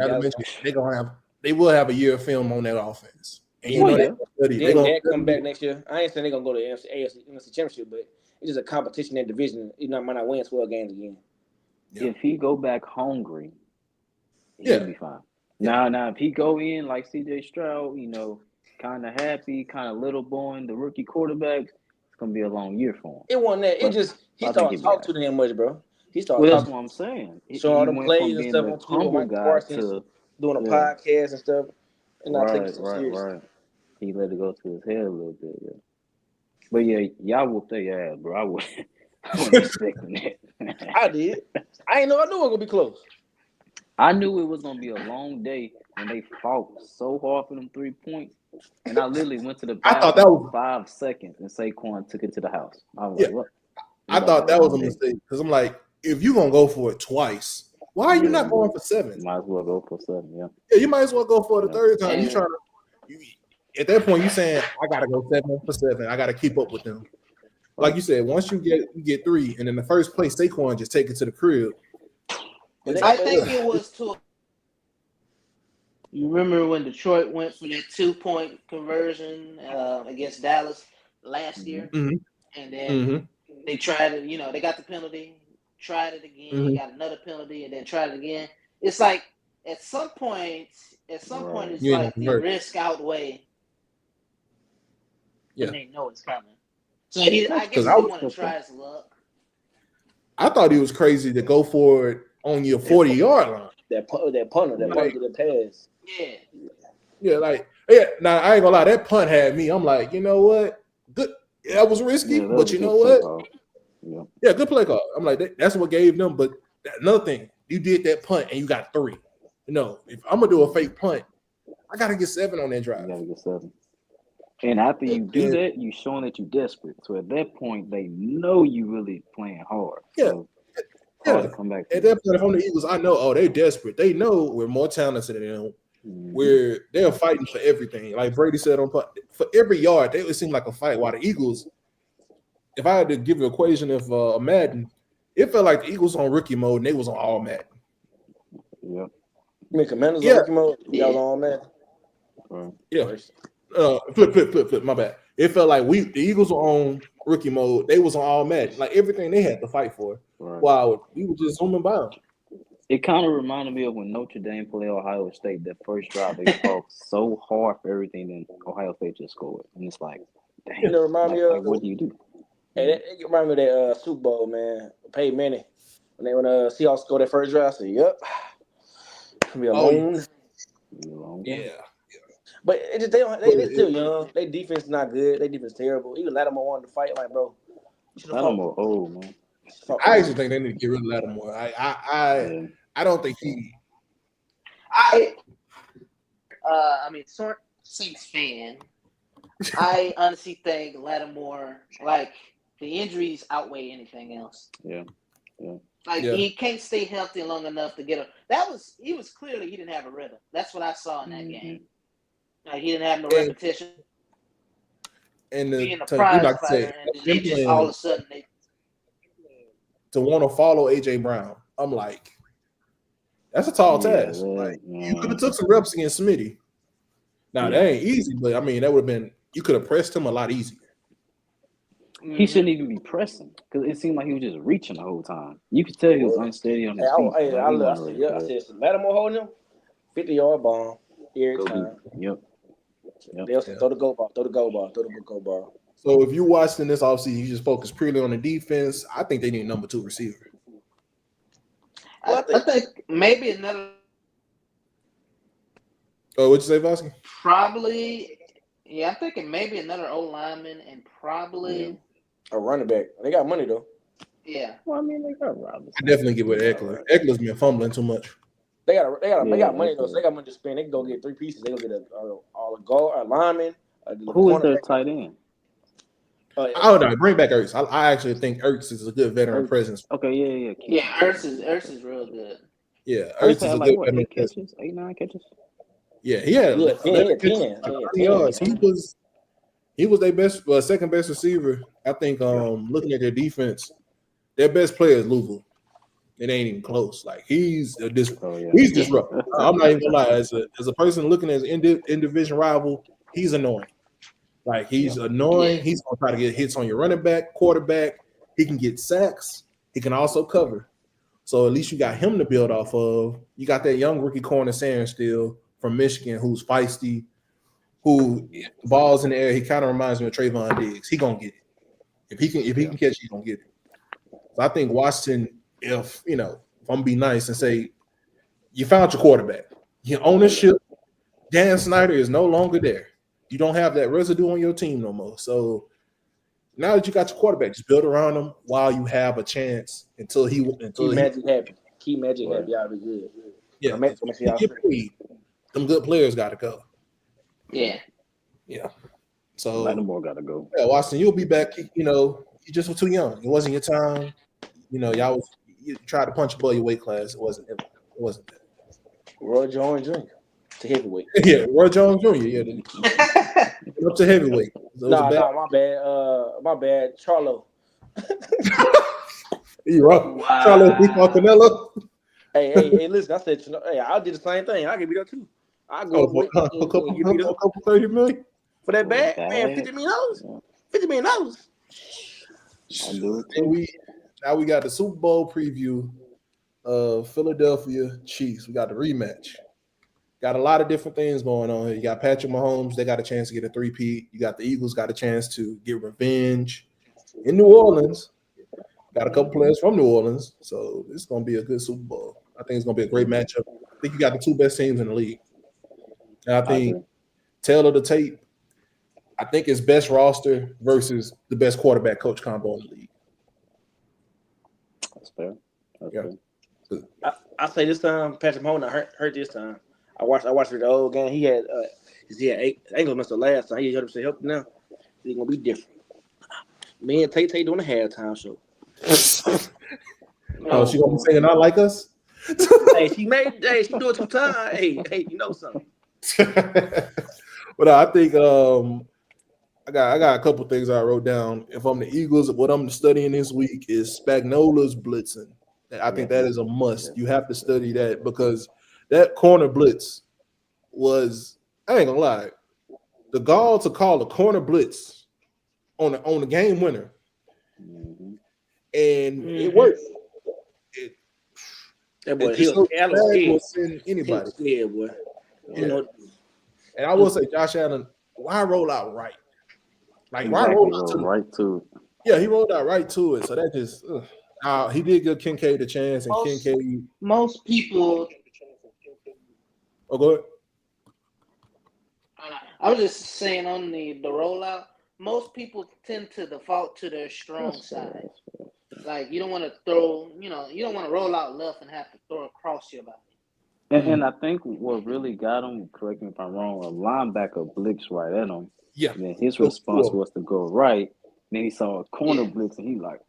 they will have a year of film on that offense. And they're gonna come back next year. I ain't saying they're gonna go to the NFC Championship, but it's just a competition in division. You know, might not win 12 games again. Yeah. If he go back hungry, Yeah. he'll be fine. Now, if he go in like C.J. Stroud, kind of happy, kind of little boy, the rookie quarterback, it's gonna be a long year for him. It wasn't that. It just he started talking to them much, bro. He started That's talking. what I'm saying. Showing all He them went plays from and being stuff the on Twitter with humble Mike guy Parsons, to doing a podcast and stuff, and not taking it so serious. Right. He let it go to his head a little bit, yeah. But yeah, y'all whooped their ass, bro. I wasn't expecting it. I did. I knew it was gonna be close. I knew it was gonna be a long day when they fought so hard for them 3 points, and I literally went to the bathroom I thought that was 5 seconds, and Saquon took it to the house. I was Yeah. like, "What?" I thought that was a mistake because I'm like, if you're gonna go for it twice, why are you not going for 7? You might as well go for 7. Yeah. Yeah, you might as well go for the third time. You trying to at that point you saying I gotta go 7 for 7. I gotta keep up with them. Like you said, once you get 3, and in the first place, Saquon just take it to the crib. I think it was to. You remember when Detroit went for that 2-point conversion against Dallas last year, and then they tried it. They got the penalty, tried it again, got another penalty, and then tried it again. It's like at some point, it's like the risk outweigh. Yeah, and they know it's coming. So I guess he want to try his luck. I thought he was crazy to go for it on your 40-yard line. That punter, that pass. Yeah. Now I ain't gonna lie, that punt had me. I'm like, you know what? Good. That was risky, but you know what? Yeah, good play call. I'm like, that's what gave them. But another thing, you did that punt and you got 3. If I'm gonna do a fake punt, I gotta get 7 on that drive. You gotta get 7. And after you do that, you're showing that you're desperate. So at that point, they know you really playing hard. So hard to come back. At that point, if I'm the Eagles, I know, they're desperate. They know we're more talented than them. Where they're fighting for everything. Like Brady said for every yard, they would seem like a fight. While the Eagles, if I had to give an equation of Madden, it felt like the Eagles on rookie mode and they was on all Madden. Yep. You mean Commanders on rookie mode? Y'all was on all Madden? Yeah. Flip. My bad. It felt like the Eagles were on rookie mode. They was on all Madden. Like everything they had to fight for. Right. While we were just zooming by them. It kind of reminded me of when Notre Dame played Ohio State. That first drive, they fought so hard for everything, then Ohio State just scored. And it's like, damn. It remind me of what do you do? Hey, it remind me of that Super Bowl, man. Peyton Manning. When Seahawks scored that first drive, I said, yep. Be alone. Yeah. But they still young. Their defense is not good. Their defense is terrible. Even Lattimore wanted to fight, like, bro. Lattimore old, man. I actually think they need to get rid of Lattimore. I don't think he. Saints fan. I honestly think Lattimore, like the injuries outweigh anything else. Yeah. He can't stay healthy long enough to get a. He was clearly he didn't have a rhythm. That's what I saw in that game. Like he didn't have no repetition. And being a prize fighter, and they just all of a sudden to want to follow AJ Brown. I'm like, that's a tall task. Like you could have took some reps against Smitty. Now that ain't easy, but I mean that would have been. You could have pressed him a lot easier. He shouldn't even be pressing because it seemed like he was just reaching the whole time. You could tell he was unsteady on his feet. I said, Lattimore holding him, 50-yard bomb every time. Yep. They'll throw the go ball. So if you watched in this offseason, you just focus purely on the defense. I think they need a number 2 receiver. I think maybe another. Oh, what'd you say, Vasky? Probably. Yeah, I'm thinking maybe another O-lineman and probably a running back. They got money though. Yeah. Well, I mean, they got Robinson. I definitely give it Eckler. Eckler's been fumbling too much. They got money though. So they got money to spend. They can go get 3 pieces. They go get a guard, a lineman. Who is their tight end? Oh no, bring back Ertz. I actually think Ertz is a good veteran presence. Okay, yeah. Yeah, Ertz is real good. Yeah, Ertz is a good veteran 8 catches, 8, 9 catches. Yeah, he had 10 yards. He was their best, second best receiver. I think. Looking at their defense, their best player is Louisville. It ain't even close. Like he's disruptive. I'm not even gonna lie. As a person looking as in division rival, he's annoying. Like he's annoying. He's gonna try to get hits on your running back, quarterback. He can get sacks. He can also cover. So at least you got him to build off of. You got that young rookie corner Sand still from Michigan who's feisty, who balls in the air. He kind of reminds me of Trayvon Diggs. He gonna get it. If he can catch, he gonna get it. So I think Washington, if I'm gonna be nice and say, you found your quarterback. Your ownership, Dan Snyder is no longer there. You don't have that residue on your team no more. So now that you got your quarterback, just build around him while you have a chance until magic happen. Keep magic happy. Y'all be good. Yeah, them good players got to go. Yeah. So Lattimore got to go. Yeah, Washington, you'll be back. You just were too young. It wasn't your time. You tried to punch above your weight class. It wasn't that. Roy Jones Jr. to heavyweight. Yeah, Roy Jones Jr. Yeah, up to heavyweight. My bad. Charlo. You right. Wow. Charlo beat Canelo. Hey, listen, I said, I did the same thing. I can be there too. I go a couple 30 million for that bag, man. $50 million. $50 million. Now we got the Super Bowl preview of Philadelphia Chiefs. We got the rematch. Got a lot of different things going on here. You got Patrick Mahomes. They got a chance to get a three-peat. You got the Eagles got a chance to get revenge in New Orleans. Got a couple players from New Orleans. So it's going to be a good Super Bowl. I think it's going to be a great matchup. I think you got the two best teams in the league. And I think tail of the tape, I think it's best roster versus the best quarterback coach combo in the league. That's fair. I say this time, Patrick Mahomes hurt this time. I watched the old game. He had ankle messed up last time. He 100% help now. He's gonna be different. Me and Tay doing a halftime show. Oh, she gonna be saying not like us? Hey, she do it 2 times. Hey, you know something. But I think I got a couple things I wrote down. If I'm the Eagles, what I'm studying this week is Spagnola's blitzing. I think that is a must. You have to study that because that corner blitz was, I ain't gonna lie, the gall to call a corner blitz on the game winner, and it worked. That boy, he was send anybody. Yeah, boy. Yeah. And I will say, Josh Allen, why roll out right? Like why roll out right to it? Yeah, he rolled out right to it. So that just he did give Kincaid a chance, and Kincaid. Most people. Oh, go ahead. I was just saying on the rollout, most people tend to default to their strong side. Like you don't want to throw, you don't want to roll out left and have to throw across your body. And I think what really got him, correct me if I'm wrong, a linebacker blitz right at him. Yeah. And then his response was to go right. Then he saw a corner blitz, and he like,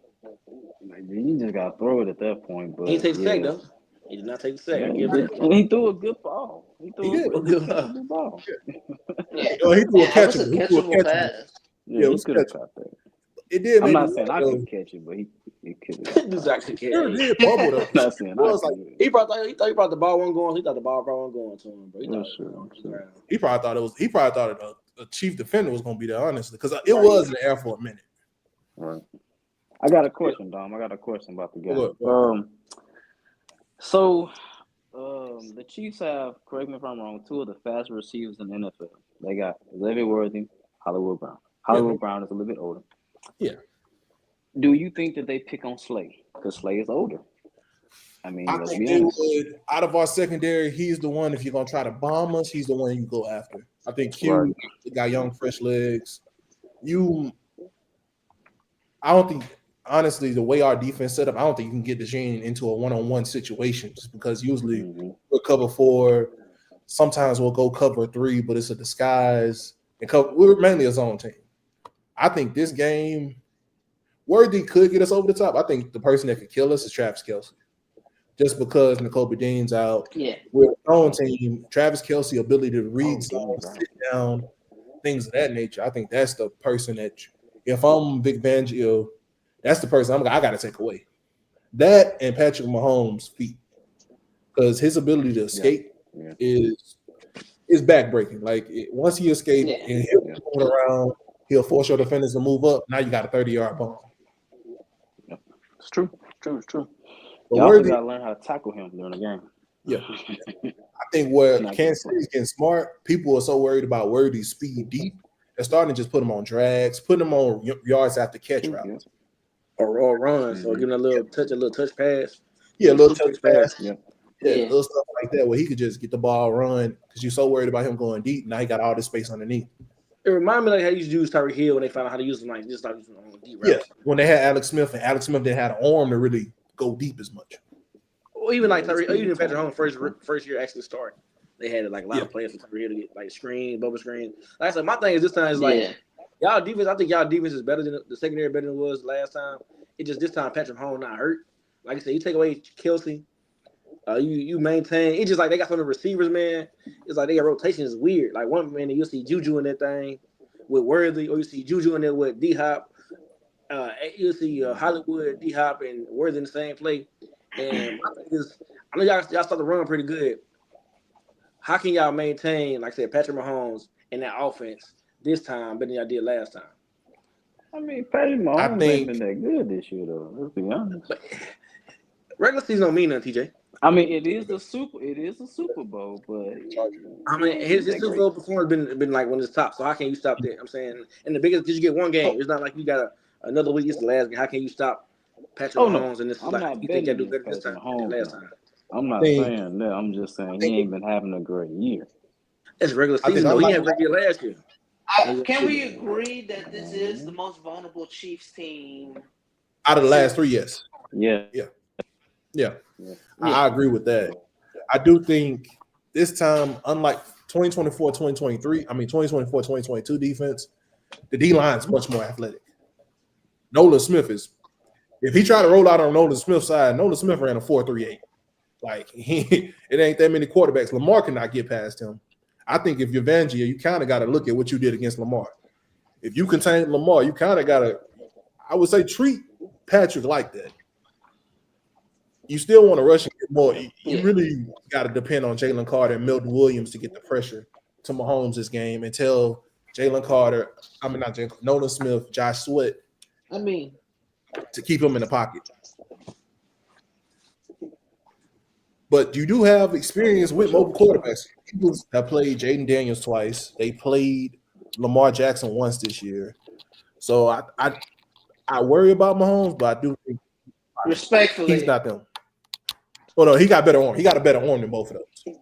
you just got to throw it at that point. But he takes the sack, though. He did not take the sack. And he threw a good ball. He threw a good ball. Yeah. Well, he threw a catchable. He could have caught that. It did. I'm not saying I could catch it, but he could have. This actually catch it. It did bubble though. Not saying he thought the ball wasn't going. He thought the ball probably wasn't going to him, bro. He probably thought a chief defender was going to be there, honestly, because it was in the air for a minute. Right. I got a question, Dom. I got a question about the game. So the Chiefs have, correct me if I'm wrong, 2 of the fastest receivers in the NFL. They got Le'Veon Worthy, Hollywood Brown. Hollywood Brown is a little bit older. Yeah. Do you think that they pick on Slay? Because Slay is older. I mean, I think they would. Out of our secondary, he's the one. If you're gonna try to bomb us, he's the one you go after. I think Q got young, fresh legs. I don't think, honestly, the way our defense set up, I don't think you can get DeJean into a one-on-one situation just because usually we'll cover 4. Sometimes we'll go cover 3, but it's a disguise. And we're mainly a zone team. I think this game, Worthy could get us over the top. I think the person that could kill us is Travis Kelce. Just because Nakobe Dean's out. Yeah. We're a zone team. Travis Kelce ability to read zones, sit down, things of that nature. I think that's the person that, if I'm Vic Fangio, that's the person I got to take away. That and Patrick Mahomes' feet. Because his ability to escape is backbreaking. Like, once he escapes and he'll be going around, he'll force your defenders to move up. Now you got a 30-yard bomb. It's true. It's true. But You also Worthy, got to learn how to tackle him during the game. yeah. I think where Not Kansas City's getting smart, people are so worried about Worthy's speed deep, they're starting to just put him on drags, putting him on yards after catch routes. Or runs, so give him a little touch pass. Yeah, a little touch pass. Yeah. Little stuff like that where he could just get the ball run because you're so worried about him going deep. Now he got all this space underneath. It reminded me like how you used to use Tyreek Hill when they found out how to use him, like just start using him on deep routes. Yeah, when they had Alex Smith, and Alex Smith didn't have an arm to really go deep as much. Or even like Tyreek, even Patrick Mahomes first year actually started. They had like a lot of players for Tyreek Hill to get like screen, bubble screen. Like I said, my thing is this time is like y'all defense. I think y'all defense is better than the secondary, better than it was last time. It just this time Patrick Mahomes not hurt. Like I said, you take away Kelsey. You maintain. It's just like they got some of the receivers, man. It's like their rotation is weird. Like one minute you'll see Juju in that thing with Worthy, or you see Juju in there with D Hop. You'll see Hollywood, D Hop, and Worthy in the same play. And my thing is, I know y'all start to run pretty good. How can y'all maintain, like I said, Patrick Mahomes in that offense this time better than y'all did last time? I mean, Patrick Mahomes ain't been that good this year, though. Let's be honest. But regular season don't mean nothing, TJ. I mean, it is a Super Bowl, but I mean, his Super Bowl performance been like one of the top. So how can you stop that? I'm saying, and the biggest, did you get one game? It's not like you got another week. It's the last game. How can you stop Patrick Mahomes? And this I'm like not you think you do betting better this time than last time? I'm not saying that. I'm just saying he ain't been having a great year. It's regular season though. He had a great year last year. Can we agree that this is the most vulnerable Chiefs team out of the last 3 years? Yeah. I agree with that. I do think this time, unlike 2024, 2022 defense, the D-line is much more athletic. Nolan Smith is, if he tried to roll out on Nolan Smith's side, Nolan Smith ran a 4.38. Like, it ain't that many quarterbacks. Lamar cannot get past him. I think if you're Vangia, you kind of got to look at what you did against Lamar. If you contain Lamar, you kind of got to, I would say, treat Patrick like that. You still want to rush and get more. You really got to depend on Jalen Carter and Milton Williams to get the pressure to Mahomes this game and tell Nolan Smith, Josh Sweat, to keep him in the pocket. But you do have experience with mobile quarterbacks. Eagles have played Jaden Daniels twice. They played Lamar Jackson once this year. So I worry about Mahomes, but I do think respectfully he's not them. Oh no, he got better arm. He got a better arm than both of those.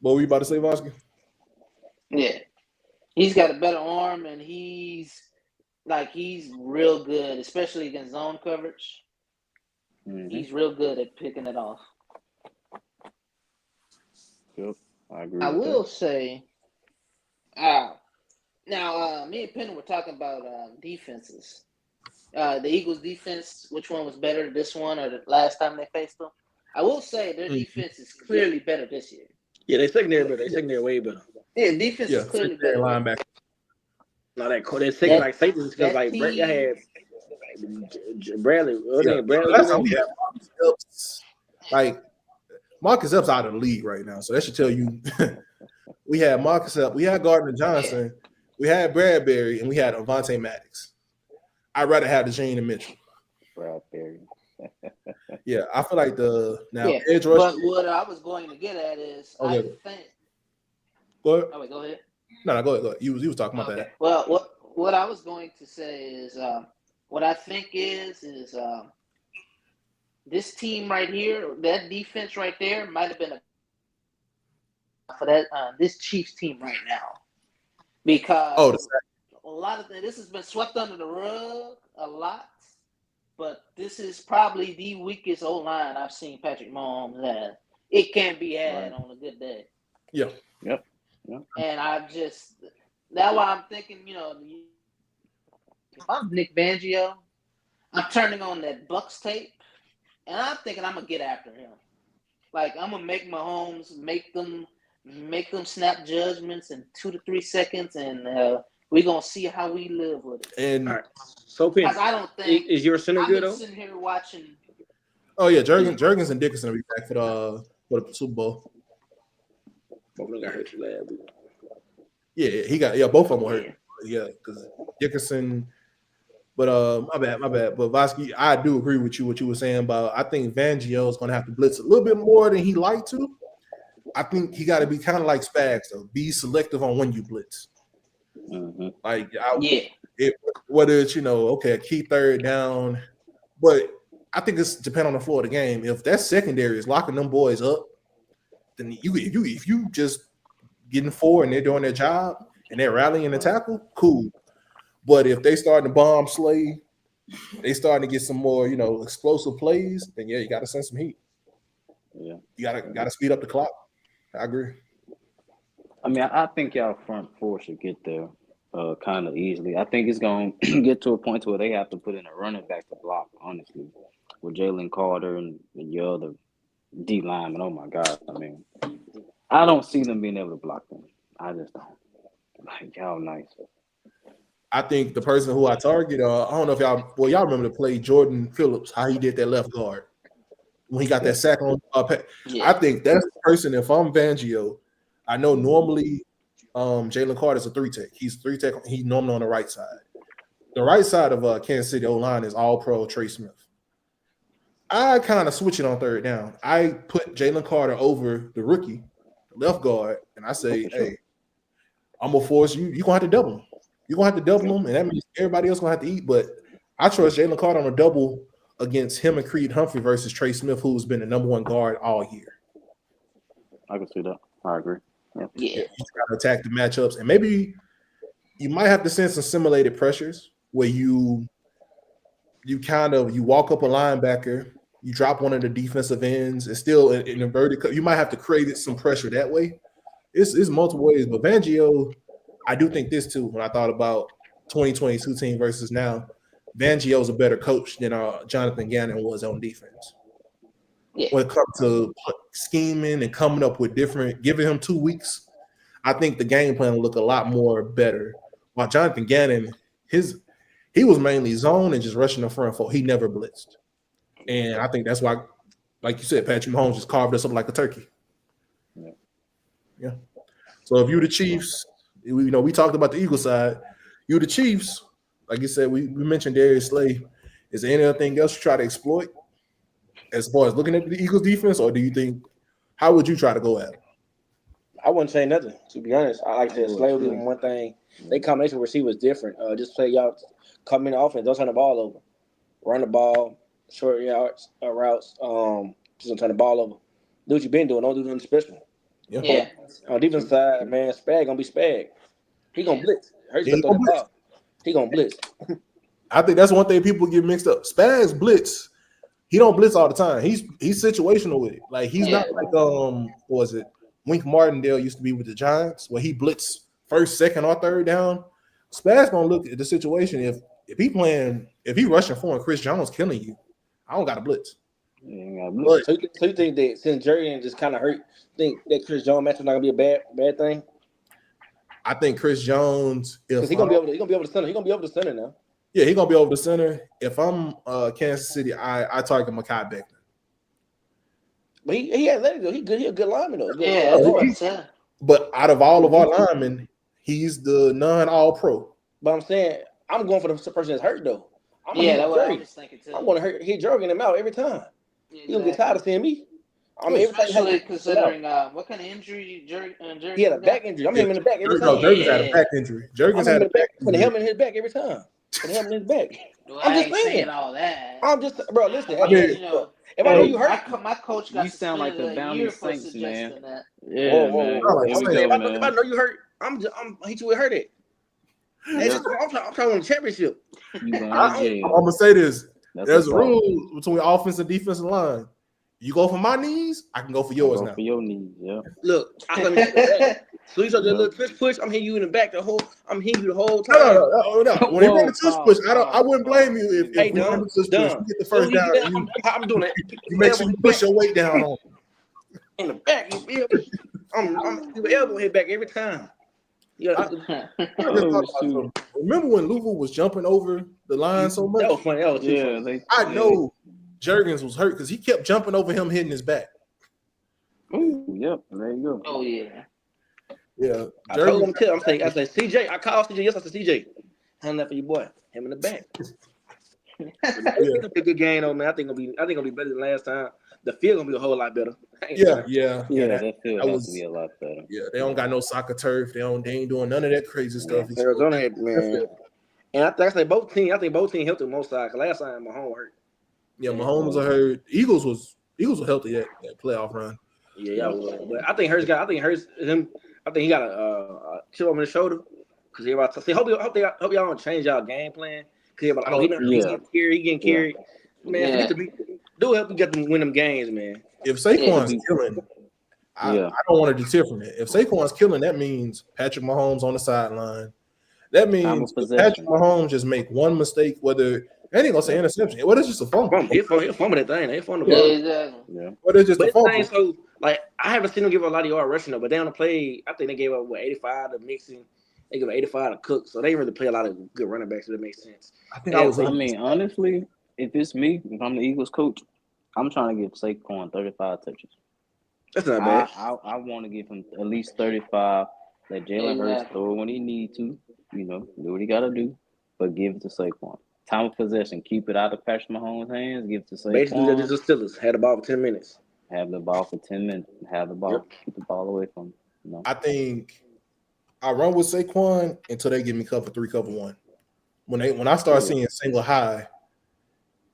What were you about to say, Vosky? Yeah, he's got a better arm, and he's real good, especially against zone coverage. Mm-hmm. He's real good at picking it off. Yep, I agree. I will say, now me and Penn were talking about defenses. The Eagles' defense, which one was better, this one or the last time they faced them? I will say their defense is clearly better this year. Yeah, they secondary better. They secondary way better. Yeah, defense is clearly better. Linebacker. Not that cool. They're second like safety because like Brett, I had Bradley. Bradley. That's how we have Marcus Epps. Like Marcus Epps out of the league right now, so that should tell you. We had Marcus Epps, we had Gardner Johnson, we had Bradbury, and we had Avonte Maddox. I'd rather have DeJean and Mitchell. Bradbury. Yeah, I feel like edge rush. But what I was going to get at is, I think. Go ahead. Oh wait, go ahead. No, go ahead. You was talking about that. Well, what I was going to say is, what I think is this team right here, that defense right there, might have been for that this Chiefs team right now, because a lot of this has been swept under the rug a lot. But this is probably the weakest O-line I've seen Patrick Mahomes have. It can't be had on a good day. Yeah. Yep. And that's why I'm thinking, if I'm Nick Fangio, I'm turning on that Bucks tape, and I'm thinking I'm gonna get after him. Like I'm gonna make Mahomes make them snap judgments in 2 to 3 seconds, and we're gonna see how we live with it. And all right. So, Penn, I don't think is your center good though? I'm sitting here watching. Oh yeah, Jurgens and Dickerson will be back for the Super Bowl. Both of them got hurt last week. Yeah, both of them were hurt. Yeah, because Dickerson, But my bad. But Vosky, I do agree with you what you were saying about. I think Fangio is going to have to blitz a little bit more than he like to. I think he got to be kind of like Spags, though. Be selective on when you blitz. Like, whether it's a key third down, but I think it's depend on the floor of the game. If that secondary is locking them boys up, then if you just getting forward and they're doing their job and they're rallying the tackle, cool. But if they starting to bomb Slay, they starting to get some more, explosive plays, then you got to send some heat. Yeah, you got to speed up the clock. I agree. I mean, I think y'all front four should get there kind of easily. I think it's going to get to a point where they have to put in a running back to block, honestly, with Jalen Carter and your other D lineman. Oh, my God. I mean, I don't see them being able to block them. I just don't. Like, y'all nice. I think the person who I target, I don't know if y'all remember the play Jordan Phillips, how he did that left guard when he got that sack on. I think that's the person. If I'm Fangio, I know normally Jalen Carter's a 3-tech. He's 3-tech. He's normally on the right side. The right side of Kansas City O-line is all pro Trey Smith. I kind of switch it on third down. I put Jalen Carter over the rookie, left guard, and I say, hey, I'm going to force you. You're going to have to double him. You're going to have to double him, and that means everybody else going to have to eat. But I trust Jalen Carter on a double against him and Creed Humphrey versus Trey Smith, who's been the number one guard all year. I can see that. I agree. Yeah. You got to attack the matchups, and maybe you might have to send some simulated pressures where you walk up a linebacker, you drop one of the defensive ends, and still in inverted. You might have to create some pressure that way. It's multiple ways, but Fangio, I do think this too. When I thought about 2022 team versus now, Fangio's a better coach than Jonathan Gannon was on defense. Yeah. When it comes to scheming and coming up with giving him 2 weeks, I think the game plan will look a lot more better. While Jonathan Gannon, he was mainly zone and just rushing the front four. He never blitzed. And I think that's why, like you said, Patrick Mahomes just carved us up like a turkey. Yeah. So if you the Chiefs, we talked about the Eagles side. You the Chiefs, like you said, we mentioned Darius Slay. Is there anything else you try to exploit as far as looking at the Eagles defense, or do you think how would you try to go at it? I wouldn't say nothing, to be honest. I like to Slay would be one thing. They combination with receivers different. Just play y'all come in the offense, don't turn the ball over. Run the ball, short yards, routes, just don't turn the ball over. Do what you've been doing, don't do nothing special. Yeah. On the defense side, man, Spag gonna be Spag. He gonna blitz. He gonna blitz. I think that's one thing people get mixed up. Spag's blitz. He don't blitz all the time. He's situational with it. Like he's not like what was it? Wink Martindale used to be with the Giants, where he blitz first, second, or third down. Spag's gonna look at the situation. If he rushing for and Chris Jones killing you, I don't got to blitz. So you think that since Jerry just kind of hurt, think that Chris Jones matchup not gonna be a bad thing? I think Chris Jones, if he gonna be able to center. He gonna be able to center now. Yeah, he gonna be over the center. If I'm Kansas City, I target Mekhi Becton. But he athletic though. He good. He a good lineman though. Yeah. But out of all of our linemen, he's the non-all-pro. But I'm saying I'm going for the person that's hurt though. That's what I was thinking too. I'm gonna hit Jurgen him out every time. Yeah, he gonna get tired of seeing me. I mean, especially considering what kind of injury Jurgen he had a back injury. I'm hitting him in the back every time. Jurgen's had a back injury. Jurgen's had a back injury. Put the helmet in his back every time. Put the helmet in his back. I'm just saying all that. I'm just, bro. Listen, I mean, if I know you hurt, my coach got you sound like the Bounty Saints, man. That. Yeah, man. If I know you hurt, I'm hit you with hurt it. I'm trying to win the championship. I'm gonna say this. There's a rule between offense and defensive line. You go for my knees, I can go for yours now. For your knees, yeah. Look, so you start doing a little twist push. I'm hitting you in the back I'm hitting you the whole time. No. When you run the twist push, I wouldn't blame you if you run the twist push. You get the first down. I'm doing it. You make sure you push your weight down on in the back. You feel me? I'm elbow hit back every time. Yeah. Remember when Louisville was jumping over the line so much? That was funny. I know Jurgens was hurt because he kept jumping over him, hitting his back. Oh, yep. There you go. Oh, yeah. Yeah. I told him, I said, CJ, I called CJ. Yes, I said, CJ, hand that for your boy. Him in the back. It's gonna be a good game, though, man. I think it'll be better than last time. The field gonna be a whole lot better. That field has to be a lot better. Yeah, they don't got no soccer turf. They ain't doing none of that crazy stuff. Arizona had, man. And I think both teams helped the most side. Last time Mahomes hurt. Yeah, Mahomes was hurt. Eagles was healthy that playoff run. Yeah, but I think he got a chip on his shoulder because he about to say, hope y'all don't change y'all game plan because he getting carried. Man, do help you get them win them games, man. If Saquon's killing, I don't want to deter from it. If Saquon's killing, that means Patrick Mahomes on the sideline. That means Patrick Mahomes just make one mistake, whether I ain't gonna say interception. What is just a fumble? He'll fumble that thing. They fumble the ball. Yeah. What is just a fumble? So, like, I haven't seen them give a lot of yard rushing though, but they on the play, I think they gave up 85 to Mixon. They gave 85 to Cook, so they didn't really play a lot of good running backs. So that makes sense. Honestly, if it's me, if I'm the Eagles coach, I'm trying to give Saquon 35 touches. That's not bad. I want to give him at least 35. Let Jalen Hurts throw when he need to. Do what he got to do, but give it to Saquon. Time of possession, keep it out of Patrick Mahomes' hands. Give it to Saquon. Basically, the Steelers had the ball for 10 minutes. Have the ball for 10 minutes. Have the ball. Keep the ball away from him. I think I run with Saquon until they give me cover 3, cover 1. When I start seeing single high,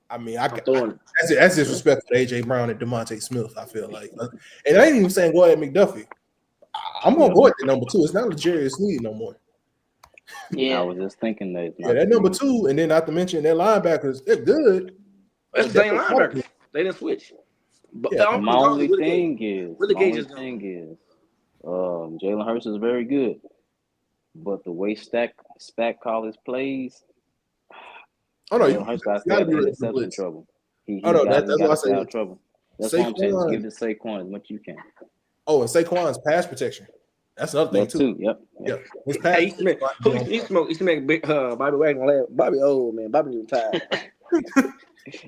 I mean, that's disrespectful to AJ Brown and DeMonte Smith. I feel like, and I ain't even saying go ahead McDuffie. I'm gonna go at the number 2. It's not Legarius Sneed no more. Yeah, I was just thinking that. That number 2, and then not to mention their linebackers, they're good. That's the same linebackers. They didn't switch. But my only thing is, Jalen Hurts is very good, but the way Stack call his plays. Oh no, Hurts got interception trouble. That's why I say trouble. That's why I'm saying give it to Saquon as much as you can. Oh, and Saquon's pass protection. That's another thing too. Yep. His pass. He smoked Bobby Wagner laugh. Bobby old man. Bobby retired.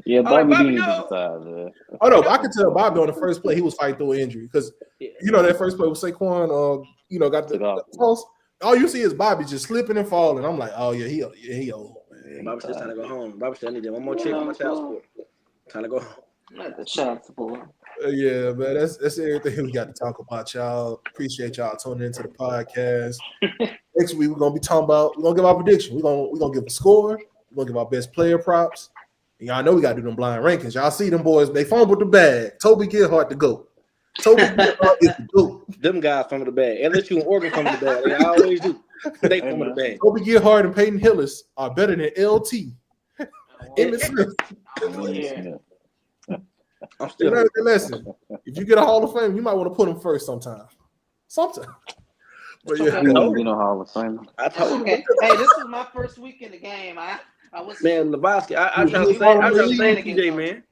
Yeah, Bobby didn't retired, man. Oh no, I could tell Bobby on the first play he was fighting through an injury because that first play with Saquon, got the toss. All you see is Bobby just slipping and falling. I'm like, oh yeah, he old. Man. Bobby's just trying to go home. Bobby said, I need one more check on my child support. Trying to go home. Not the child support. Yeah, man, that's everything we got to talk about, y'all. Appreciate y'all tuning into the podcast. Next week we're gonna be talking about. We're gonna give our prediction. We're gonna give a score. We're gonna give our best player props. And y'all know we gotta do them blind rankings. Y'all see them boys? They fumbled the bag. Toby Gerhardt to go. Toby Gerhardt is the GOAT. Them guys fumble the bag. LSU and Oregon fumble the bag. They always do. They fumble the bag. Toby Gerhardt and Peyton Hillis are better than LT. Emmitt Smith. I'm still listen. If you get a Hall of Fame, you might want to put him first sometime. But yeah, you won't be no Hall of Fame. I told you. Hey, this was my first week in the game. I was Lebowski. I try to say TJ, man.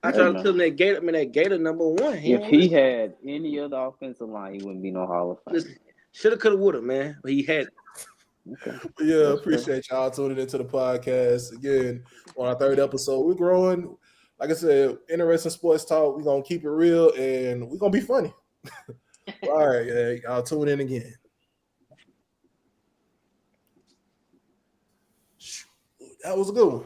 I try to tell him that Gator number 1. If he had any other offensive line, he wouldn't be no Hall of Fame. Shoulda, coulda, woulda, man. But he had. Okay. Yeah, appreciate y'all tuning into the podcast again on our 3rd episode. We're growing. Like I said, interesting sports talk. We're going to keep it real, and we're going to be funny. All right, y'all tune in again. That was a good one.